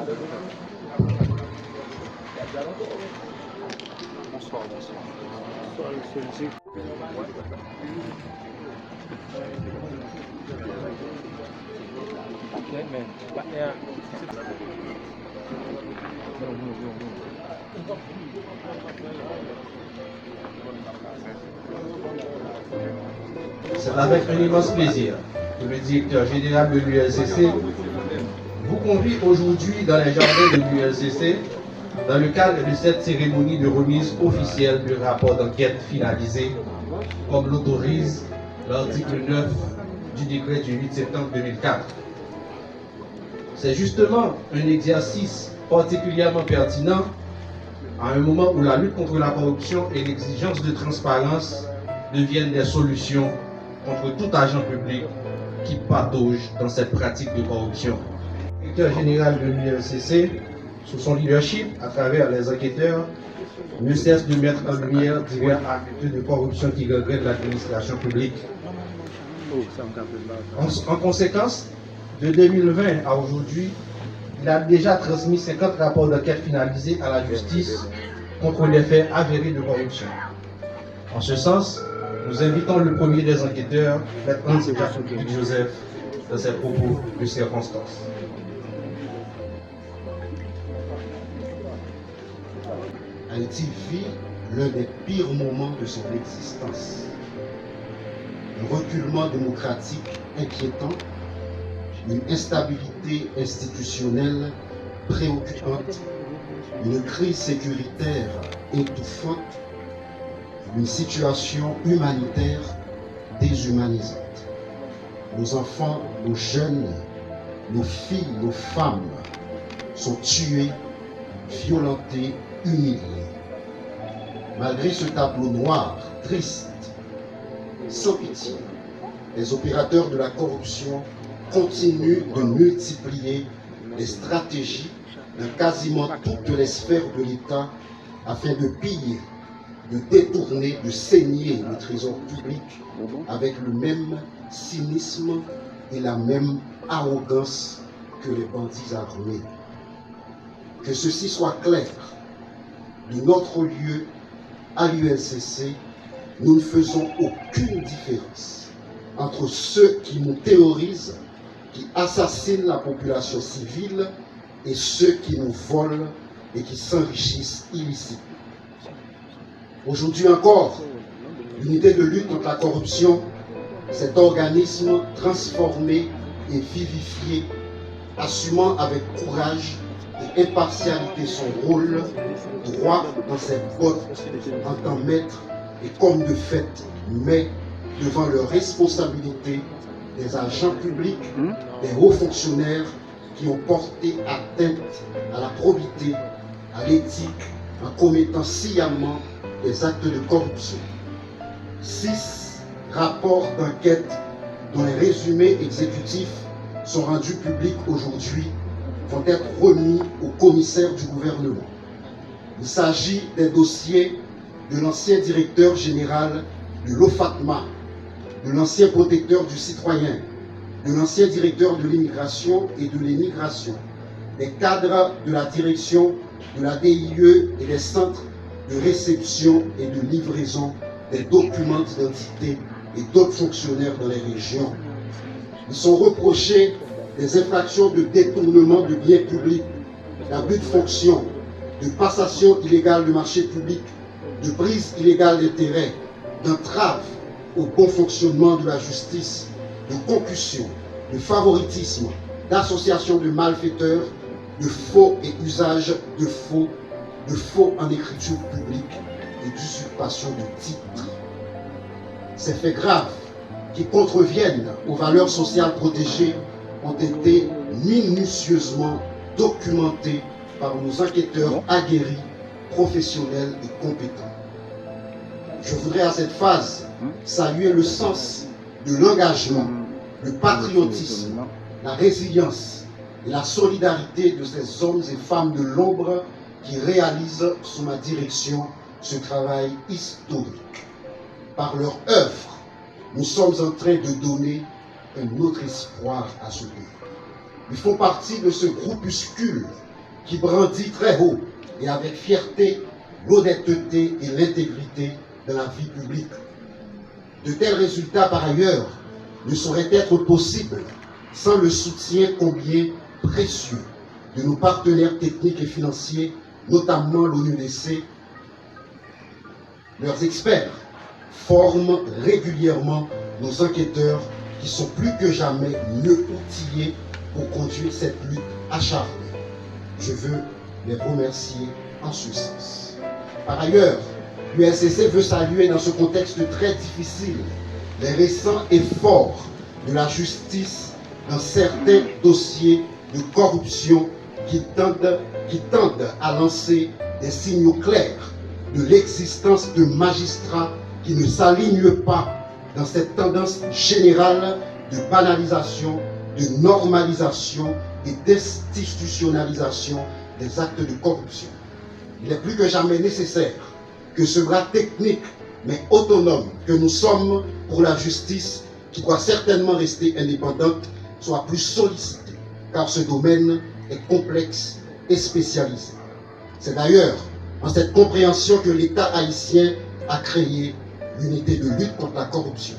Bonsoir. Bonsoir, monsieur. Ok, mais c'est avec un immense plaisir que le directeur général de l'ULCC vous convie aujourd'hui dans les jardins de l'ULCC dans le cadre de cette cérémonie de remise officielle du rapport d'enquête finalisé, comme l'autorise l'article 9 du décret du 8 septembre 2004. C'est justement un exercice particulièrement pertinent à un moment où la lutte contre la corruption et l'exigence de transparence deviennent des solutions contre tout agent public qui patauge dans cette pratique de corruption. Le directeur général de l'ULCC, sous son leadership, à travers les enquêteurs, ne cesse de mettre en lumière divers actes de corruption qui gangrènent l'administration publique. En conséquence, de 2020 à aujourd'hui, il a déjà transmis 50 rapports d'enquête finalisés à la justice contre les faits avérés de corruption. En ce sens, nous invitons le premier des enquêteurs, M. Hans-Jacques Joseph, dans ses propos de circonstance. Haïti vit l'un des pires moments de son existence. Un reculement démocratique inquiétant, une instabilité institutionnelle préoccupante, une crise sécuritaire étouffante, une situation humanitaire déshumanisante. Nos enfants, nos jeunes, nos filles, nos femmes sont tués, violentés, humiliés. Malgré ce tableau noir, triste, sans pitié, les opérateurs de la corruption continuent de multiplier les stratégies dans quasiment toutes les sphères de l'État afin de piller, de détourner, de saigner le trésor public avec le même cynisme et la même arrogance que les bandits armés. Que ceci soit clair, de notre lieu à l'ULCC, nous ne faisons aucune différence entre ceux qui nous terrorisent, qui assassinent la population civile, et ceux qui nous volent et qui s'enrichissent illicitement. Aujourd'hui encore, l'unité de lutte contre la corruption, cet organisme transformé et vivifié, assumant avec courage et impartialité son rôle, droit dans ses bottes en tant maître et comme de fait, mais devant leurs responsabilités des agents publics, des hauts fonctionnaires qui ont porté atteinte à la probité, à l'éthique, en commettant sciemment des actes de corruption. 6 rapports d'enquête dont les résumés exécutifs sont rendus publics aujourd'hui vont être remis au commissaire du gouvernement. Il s'agit des dossiers de l'ancien directeur général de l'OFATMA, de l'ancien protecteur du citoyen, de l'ancien directeur de l'immigration et de l'émigration, des cadres de la direction de la DIE et des centres de réception et de livraison des documents d'identité et d'autres fonctionnaires dans les régions. Ils sont reprochés des infractions de détournement de biens publics, d'abus de fonction, de passation illégale de marché public, de prise illégale d'intérêt, d'entrave au bon fonctionnement de la justice, de concussion, de favoritisme, d'association de malfaiteurs, de faux et usage de faux en écriture publique et d'usurpation de titres. Ces faits graves qui contreviennent aux valeurs sociales protégées ont été minutieusement documentés par nos enquêteurs aguerris, professionnels et compétents. Je voudrais à cette phase saluer le sens de l'engagement, le patriotisme, la résilience et la solidarité de ces hommes et femmes de l'ombre qui réalisent sous ma direction ce travail historique. Par leur œuvre, nous sommes en train de donner un autre espoir à ce pays. Ils font partie de ce groupuscule qui brandit très haut et avec fierté l'honnêteté et l'intégrité de la vie publique. De tels résultats, par ailleurs, ne sauraient être possibles sans le soutien combien précieux de nos partenaires techniques et financiers, notamment l'ONUDC. Leurs experts forment régulièrement nos enquêteurs qui sont plus que jamais mieux outillés pour conduire cette lutte acharnée. Je veux les remercier en ce sens. Par ailleurs, l'UNCC veut saluer dans ce contexte très difficile les récents efforts de la justice dans certains dossiers de corruption qui tendent à lancer des signaux clairs de l'existence de magistrats qui ne s'alignent pas dans cette tendance générale de banalisation, de normalisation et d'institutionnalisation des actes de corruption. Il est plus que jamais nécessaire que ce bras technique mais autonome que nous sommes pour la justice, qui doit certainement rester indépendante, soit plus sollicité, car ce domaine est complexe et spécialisé. C'est d'ailleurs en cette compréhension que l'État haïtien a créé l'unité de lutte contre la corruption.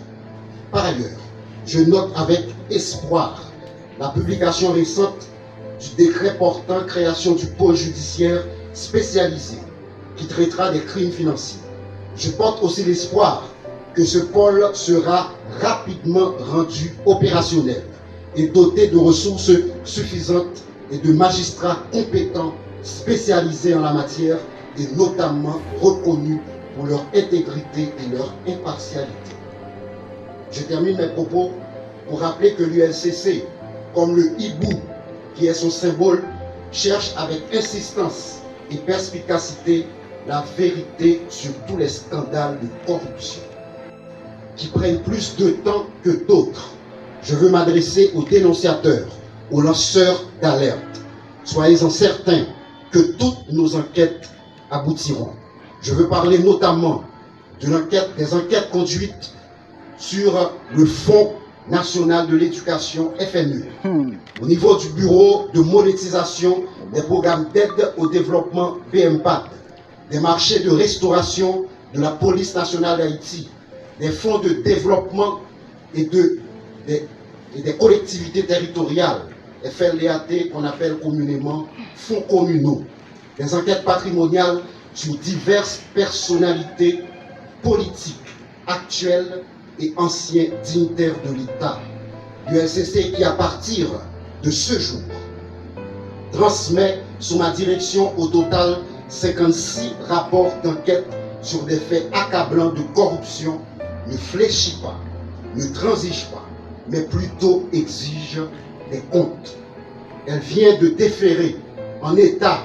Par ailleurs, je note avec espoir la publication récente du décret portant création du pôle judiciaire spécialisé qui traitera des crimes financiers. Je porte aussi l'espoir que ce pôle sera rapidement rendu opérationnel et doté de ressources suffisantes et de magistrats compétents spécialisés en la matière et notamment reconnus pour leur intégrité et leur impartialité. Je termine mes propos pour rappeler que l'UNCC, comme le hibou qui est son symbole, cherche avec insistance et perspicacité la vérité sur tous les scandales de corruption qui prennent plus de temps que d'autres. Je veux m'adresser aux dénonciateurs, aux lanceurs d'alerte. Soyez-en certains que toutes nos enquêtes aboutiront. Je veux parler notamment des enquêtes conduites sur le Fonds national de l'éducation FNE, au niveau du bureau de monétisation des programmes d'aide au développement BMPAD, des marchés de restauration de la police nationale d'Haïti, des fonds de développement et des collectivités territoriales, FLDAT qu'on appelle communément fonds communaux, des enquêtes patrimoniales sur diverses personnalités politiques actuelles et anciens dignitaires de l'État. L'UNCC qui, à partir de ce jour, transmet sous ma direction au total 56 rapports d'enquête sur des faits accablants de corruption, ne fléchit pas, ne transige pas, mais plutôt exige des comptes. Elle vient de déférer en état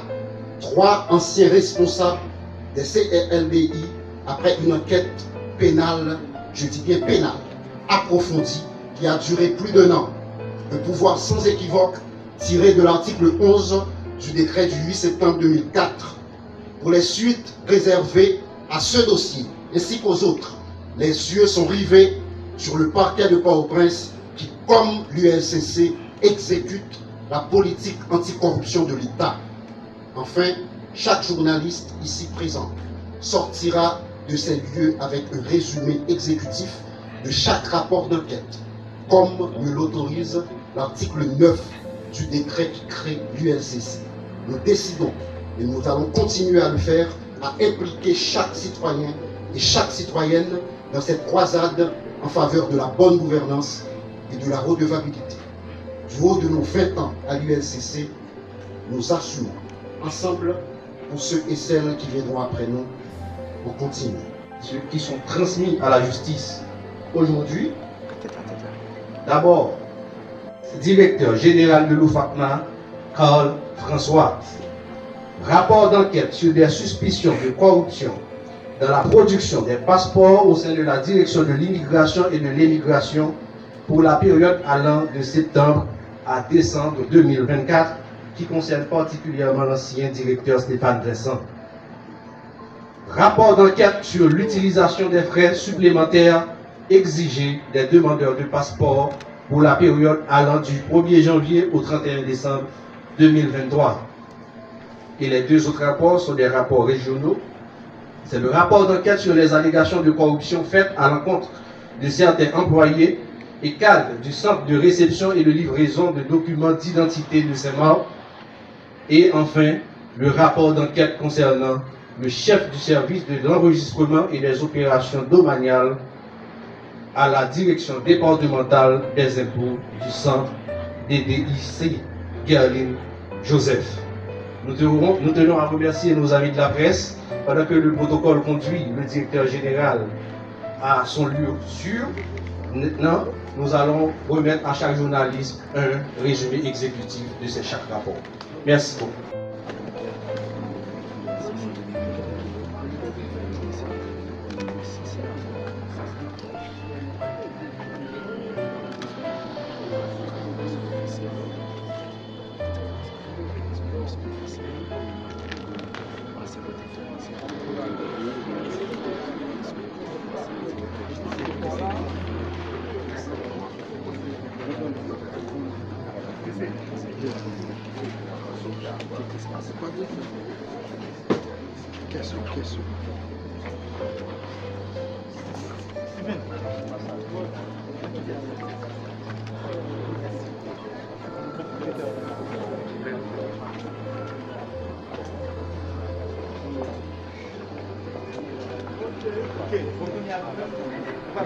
3 anciens responsables des CRLBI après une enquête pénale, je dis bien pénale, approfondie, qui a duré plus d'1 an. Le pouvoir sans équivoque tiré de l'article 11 du décret du 8 septembre 2004. Pour les suites réservées à ce dossier, ainsi qu'aux autres, les yeux sont rivés sur le parquet de Port-au-Prince qui, comme l'UNCC, exécute la politique anticorruption de l'État. Enfin, chaque journaliste ici présent sortira de ces lieux avec un résumé exécutif de chaque rapport d'enquête, comme me l'autorise l'article 9 du décret qui crée l'UNCC. Nous décidons, et nous allons continuer à le faire, à impliquer chaque citoyen et chaque citoyenne dans cette croisade en faveur de la bonne gouvernance et de la redevabilité. Du haut de nos 20 ans à l'UNCC, nous assumons ensemble, pour ceux et celles qui viendront après nous, on continue. Ceux qui sont transmis à la justice aujourd'hui, d'abord, directeur général de l'OFACNA, Carl François. Rapport d'enquête sur des suspicions de corruption dans la production des passeports au sein de la direction de l'immigration et de l'émigration pour la période allant de septembre à décembre 2024, qui concerne particulièrement l'ancien directeur Stéphane Vincent. Rapport d'enquête sur l'utilisation des frais supplémentaires exigés des demandeurs de passeport pour la période allant du 1er janvier au 31 décembre 2023. Et les deux autres rapports sont des rapports régionaux. C'est le rapport d'enquête sur les allégations de corruption faites à l'encontre de certains employés et cadres du centre de réception et de livraison de documents d'identité de ces morts. Et enfin, le rapport d'enquête concernant le chef du service de l'enregistrement et des opérations domaniales à la direction départementale des impôts du centre DDIC, Gerline Joseph. Nous tenons à remercier nos amis de la presse pendant que le protocole conduit le directeur général à son lieu sûr. Maintenant, nous allons remettre à chaque journaliste un résumé exécutif de chaque rapport. Merci beaucoup. Ok.